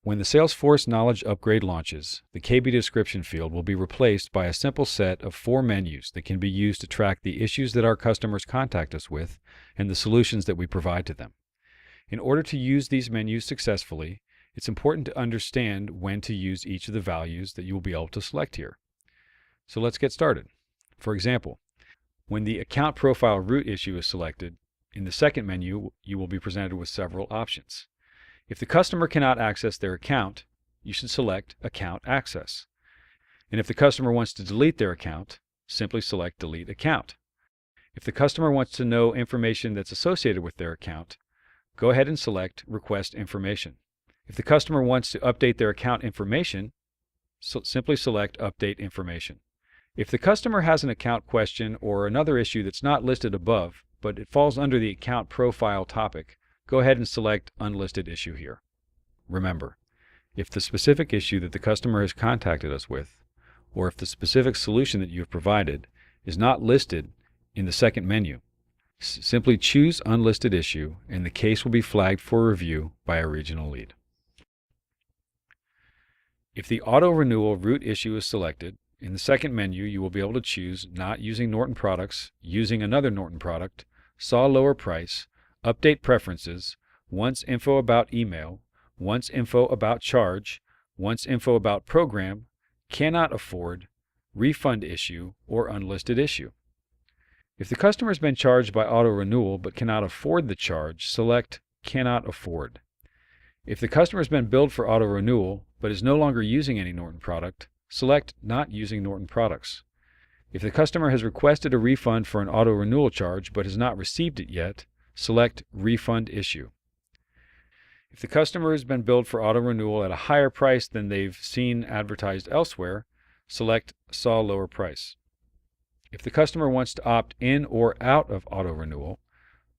When the Salesforce Knowledge Upgrade launches, the KB description field will be replaced by a simple set of 4 menus that can be used to track the issues that our customers contact us with and the solutions that we provide to them. In order to use these menus successfully, it's important to understand when to use each of the values that you will be able to select here. So let's get started. For example, when the account profile root issue is selected, in the second menu, you will be presented with several options. If the customer cannot access their account, you should select Account Access. And if the customer wants to delete their account, simply select Delete Account. If the customer wants to know information that's associated with their account, go ahead and select Request Information. If the customer wants to update their account information, simply select Update Information. If the customer has an account question or another issue that's not listed above, but it falls under the account profile topic, go ahead and select Unlisted Issue here. Remember, if the specific issue that the customer has contacted us with, or if the specific solution that you have provided is not listed in the second menu, simply choose Unlisted Issue and the case will be flagged for review by a regional lead. If the auto renewal root issue is selected, in the second menu you will be able to choose Not Using Norton Products, Using Another Norton Product, Saw Lower Price, Update Preferences, Wants Info About Email, Wants Info About Charge, Wants Info About Program, Cannot Afford, Refund Issue, or Unlisted Issue. If the customer has been charged by auto renewal but cannot afford the charge, select Cannot Afford. If the customer has been billed for auto renewal but is no longer using any Norton product, select Not Using Norton Products. If the customer has requested a refund for an auto renewal charge but has not received it yet, select Refund Issue. If the customer has been billed for auto renewal at a higher price than they've seen advertised elsewhere, select Saw Lower Price. If the customer wants to opt in or out of auto renewal,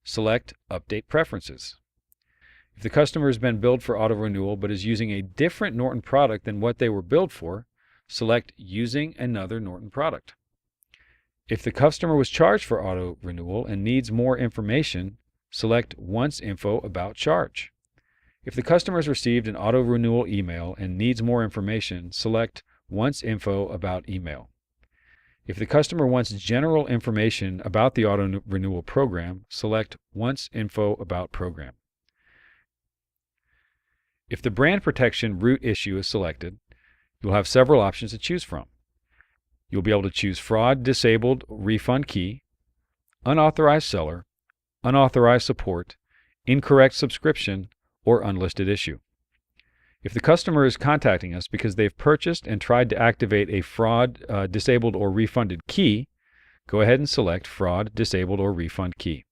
select Update Preferences. If the customer has been billed for auto renewal but is using a different Norton product than what they were billed for, select Using Another Norton Product. If the customer was charged for auto renewal and needs more information, select Wants Info About Charge. If the customer has received an auto renewal email and needs more information, select Wants Info About Email. If the customer wants general information about the auto renewal program, select Wants Info About Program. If the brand protection root issue is selected, you'll have several options to choose from. You'll be able to choose Fraud, Disabled, Refund Key, Unauthorized Seller, Unauthorized Support, Incorrect Subscription, or Unlisted Issue. If the customer is contacting us because they've purchased and tried to activate a fraud, disabled, or refunded key, go ahead and select Fraud, Disabled, or Refund Key.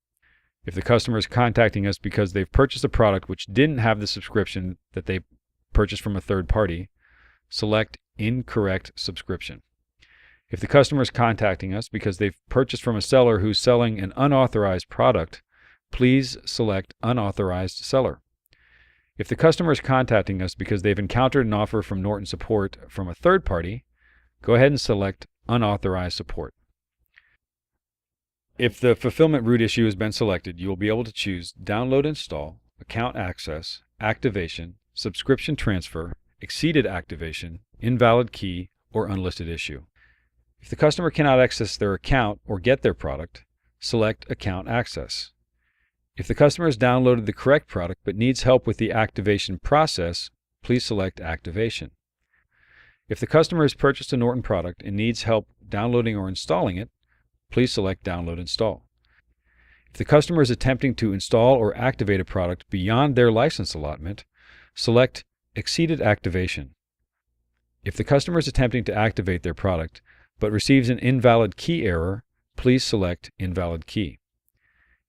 If the customer is contacting us because they've purchased a product which didn't have the subscription that they purchased from a third party, select Incorrect Subscription. If the customer is contacting us because they've purchased from a seller who's selling an unauthorized product, please select Unauthorized Seller. If the customer is contacting us because they've encountered an offer from Norton Support from a third party, go ahead and select Unauthorized Support. If the fulfillment root issue has been selected, you will be able to choose Download Install, Account Access, Activation, Subscription Transfer, Exceeded Activation, Invalid Key, or Unlisted Issue. If the customer cannot access their account or get their product, select Account Access. If the customer has downloaded the correct product but needs help with the activation process, please select Activation. If the customer has purchased a Norton product and needs help downloading or installing it, please select Download Install. If the customer is attempting to install or activate a product beyond their license allotment, select Exceeded Activation. If the customer is attempting to activate their product but receives an invalid key error, please select Invalid Key.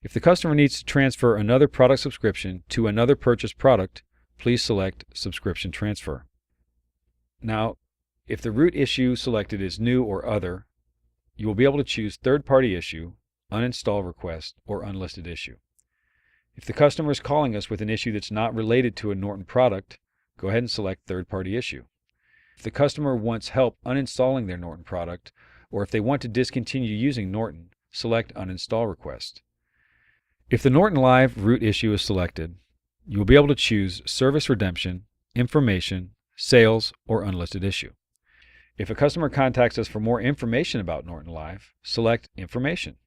If the customer needs to transfer another product subscription to another purchased product, please select Subscription Transfer. Now, if the root issue selected is New or Other, you will be able to choose Third-Party Issue, Uninstall Request, or Unlisted Issue. If the customer is calling us with an issue that's not related to a Norton product, go ahead and select Third-Party Issue. If the customer wants help uninstalling their Norton product, or if they want to discontinue using Norton, select Uninstall Request. If the Norton Live root issue is selected, you will be able to choose Service Redemption, information, sales, or unlisted issue. If a customer contacts us for more information about Norton Live, select Information.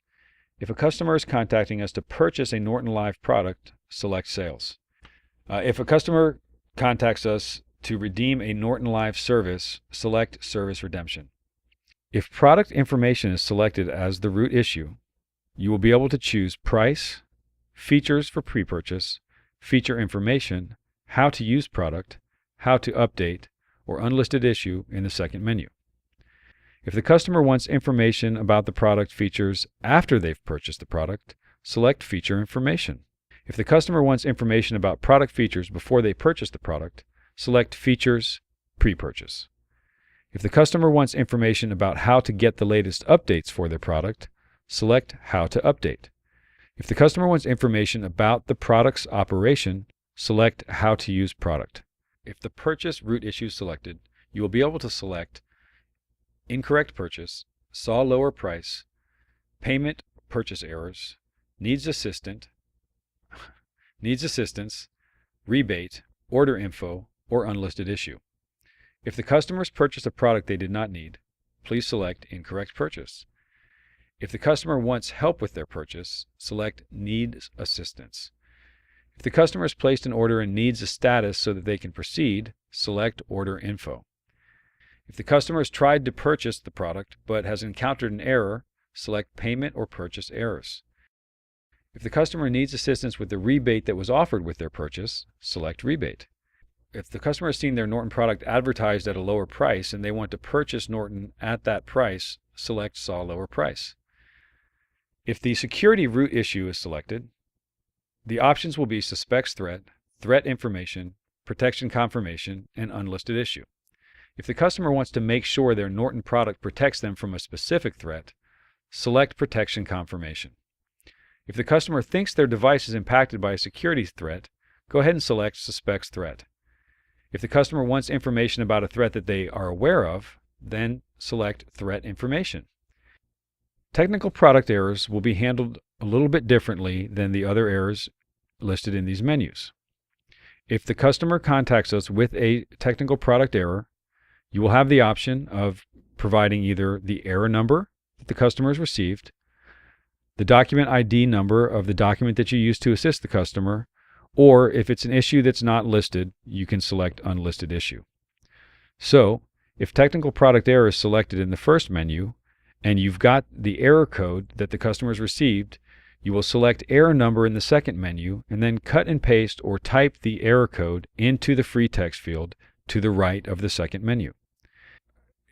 If a customer is contacting us to purchase a Norton Live product, select Sales. If a customer contacts us to redeem a Norton Live service, select Service Redemption. If product information is selected as the root issue, you will be able to choose Price, Features for pre-purchase, Feature information, How to use product, How to update, or Unlisted issue in the second menu. If the customer wants information about the product features after they've purchased the product, select Feature information. If the customer wants information about product features before they purchase the product, select Features pre-purchase. If the customer wants information about how to get the latest updates for their product, select How to update. If the customer wants information about the product's operation, select How to use product. If the purchase root issue is selected, you will be able to select Incorrect purchase, Saw lower price, Payment purchase errors, Needs assistance, Rebate, Order info, or Unlisted issue. If the customers purchased a product they did not need, please select Incorrect purchase. If the customer wants help with their purchase, select Needs assistance. If the customer has placed an order and needs a status so that they can proceed, select Order info. If the customer has tried to purchase the product but has encountered an error, select Payment or Purchase errors. If the customer needs assistance with the rebate that was offered with their purchase, select Rebate. If the customer has seen their Norton product advertised at a lower price and they want to purchase Norton at that price, select Saw lower price. If the security root issue is selected, the options will be Suspects threat, Threat information, Protection confirmation, and Unlisted issue. If the customer wants to make sure their Norton product protects them from a specific threat, select Protection confirmation. If the customer thinks their device is impacted by a security threat, go ahead and select Suspects threat. If the customer wants information about a threat that they are aware of, then select Threat information. Technical product errors will be handled a little bit differently than the other errors listed in these menus. If the customer contacts us with a technical product error, you will have the option of providing either the error number that the customer has received, the document ID number of the document that you used to assist the customer, or if it's an issue that's not listed, you can select Unlisted issue. So, if technical product error is selected in the first menu, and you've got the error code that the customer has received, you will select error number in the second menu and then cut and paste or type the error code into the free text field to the right of the second menu.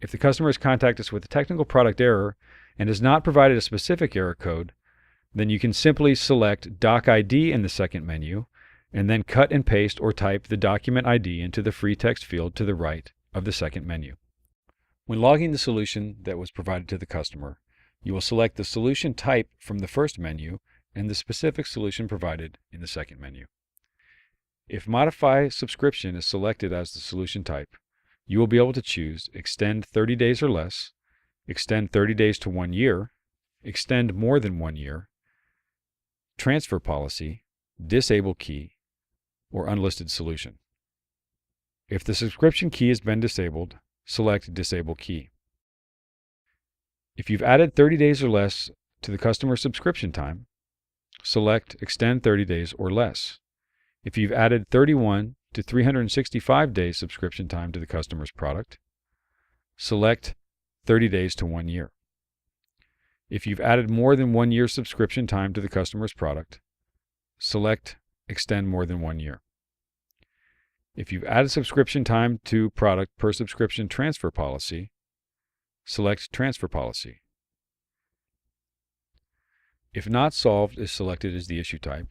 If the customer has contacted us with a technical product error and has not provided a specific error code, then you can simply select Doc ID in the second menu and then cut and paste or type the document ID into the free text field to the right of the second menu. When logging the solution that was provided to the customer, you will select the solution type from the first menu and the specific solution provided in the second menu. If Modify Subscription is selected as the solution type, you will be able to choose Extend 30 days or less, Extend 30 days to 1 year, Extend more than 1 year, Transfer Policy, Disable Key, or Unlisted Solution. If the subscription key has been disabled, select Disable Key. If you've added 30 days or less to the customer subscription time, select Extend 30 days or less. If you've added 31 to 365 days subscription time to the customer's product, select 30 days to 1 year. If you've added more than 1 year subscription time to the customer's product, select Extend more than 1 year. If you've added subscription time to product per subscription transfer policy, select Transfer Policy. If Not Solved is selected as the issue type,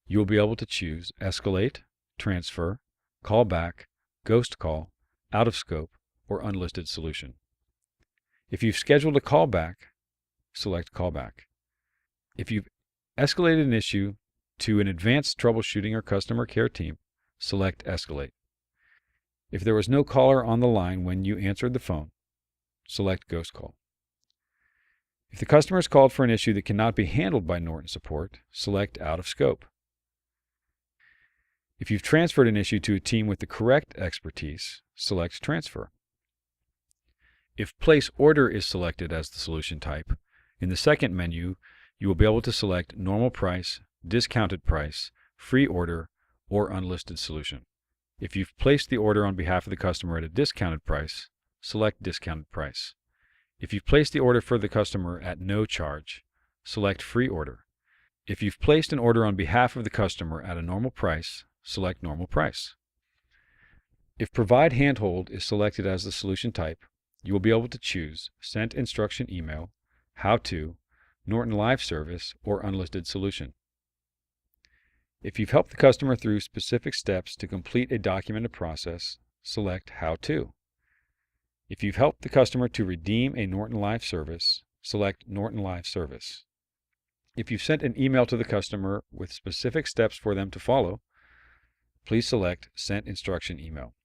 you will be able to choose Escalate, Transfer, Callback, Ghost Call, Out of Scope, or Unlisted Solution. If you've scheduled a callback, select Callback. If you've escalated an issue to an advanced troubleshooting or customer care team, select Escalate. If there was no caller on the line when you answered the phone, select Ghost Call. If the customer has called for an issue that cannot be handled by Norton support, select Out of Scope. If you've transferred an issue to a team with the correct expertise, select Transfer. If Place Order is selected as the solution type, in the second menu, you will be able to select Normal Price, Discounted Price, Free Order, or Unlisted Solution. If you've placed the order on behalf of the customer at a discounted price, select Discounted Price. If you've placed the order for the customer at no charge, select Free Order. If you've placed an order on behalf of the customer at a normal price, select Normal Price. If Provide Handhold is selected as the solution type, you will be able to choose Sent Instruction Email, How To, Norton Live Service, or Unlisted Solution. If you've helped the customer through specific steps to complete a documented process, select How To. If you've helped the customer to redeem a Norton Live Service, select Norton Live Service. If you've sent an email to the customer with specific steps for them to follow, please select Sent Instruction Email.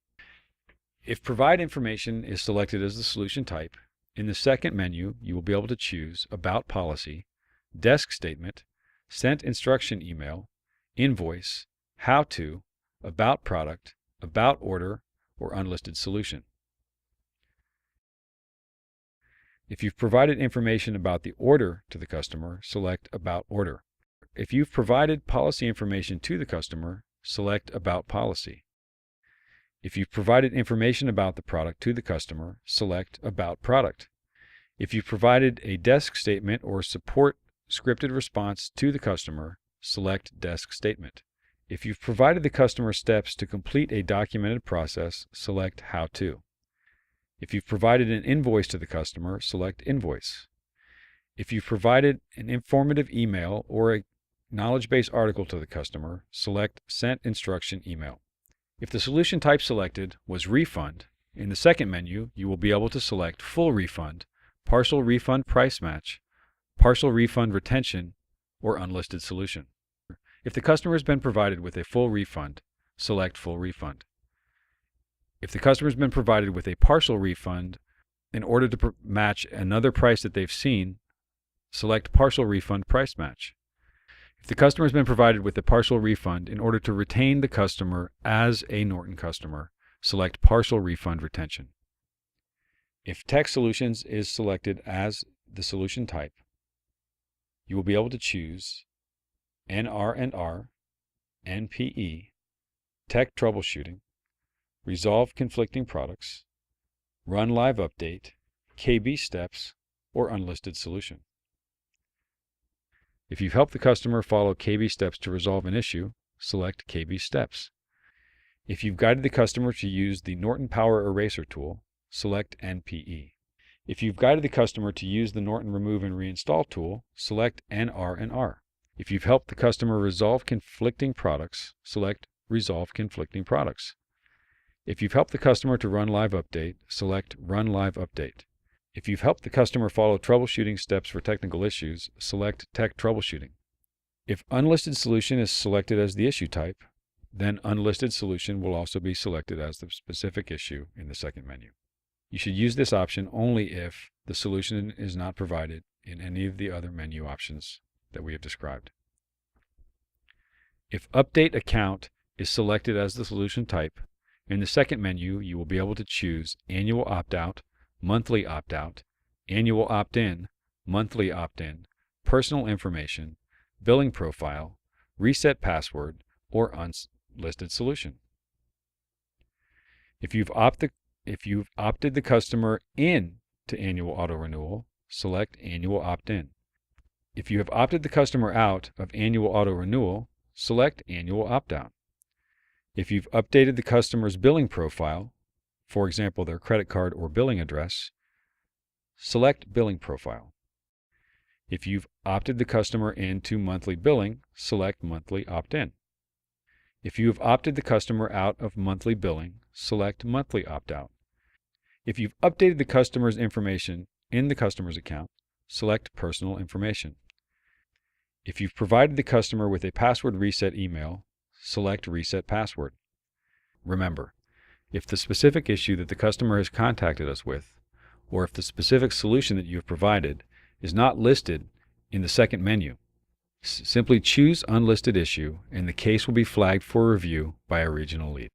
If Provide Information is selected as the solution type, in the second menu you will be able to choose About Policy, Desk Statement, Sent Instruction Email, Invoice, How To, About Product, About Order, or Unlisted Solution. If you've provided information about the order to the customer, select About Order. If you've provided policy information to the customer, select About Policy. If you've provided information about the product to the customer, select About Product. If you've provided a desk statement or support scripted response to the customer, select Desk Statement. If you've provided the customer steps to complete a documented process, select How To. If you've provided an invoice to the customer, select Invoice. If you've provided an informative email or a knowledge base article to the customer, select Sent Instruction Email. If the solution type selected was Refund, in the second menu you will be able to select Full Refund, Partial Refund Price Match, Partial Refund Retention, or Unlisted Solution. If the customer has been provided with a full refund, select Full Refund. If the customer has been provided with a partial refund in order to match another price that they've seen, select Partial Refund Price Match. If the customer has been provided with a partial refund in order to retain the customer as a Norton customer, select Partial Refund Retention. If Tech Solutions is selected as the solution type, you will be able to choose NR&R, NPE, Tech Troubleshooting, Resolve Conflicting Products, Run Live Update, KB Steps, or Unlisted Solution. If you've helped the customer follow KB Steps to resolve an issue, select KB Steps. If you've guided the customer to use the Norton Power Eraser tool, select NPE. If you've guided the customer to use the Norton Remove and Reinstall tool, select NR&R. If you've helped the customer resolve conflicting products, select Resolve Conflicting Products. If you've helped the customer to run Live Update, select Run Live Update. If you've helped the customer follow troubleshooting steps for technical issues, select Tech Troubleshooting. If Unlisted Solution is selected as the issue type, then Unlisted Solution will also be selected as the specific issue in the second menu. You should use this option only if the solution is not provided in any of the other menu options that we have described. If Update Account is selected as the solution type, in the second menu you will be able to choose Annual Opt-out, Monthly Opt-out, Annual Opt-in, Monthly Opt-in, Personal Information, Billing Profile, Reset Password, or Unlisted Solution. If you've opted the customer in to Annual Auto Renewal, select Annual Opt-in. If you have opted the customer out of Annual Auto Renewal, select Annual Opt-out. If you've updated the customer's billing profile, for example, their credit card or billing address, select Billing Profile. If you've opted the customer into monthly billing, select Monthly Opt-in. If you have opted the customer out of monthly billing, select Monthly Opt-out. If you've updated the customer's information in the customer's account, select Personal Information. If you've provided the customer with a password reset email, select Reset Password. Remember, if the specific issue that the customer has contacted us with, or if the specific solution that you have provided is not listed in the second menu, Simply choose Unlisted Issue, and the case will be flagged for review by a regional lead.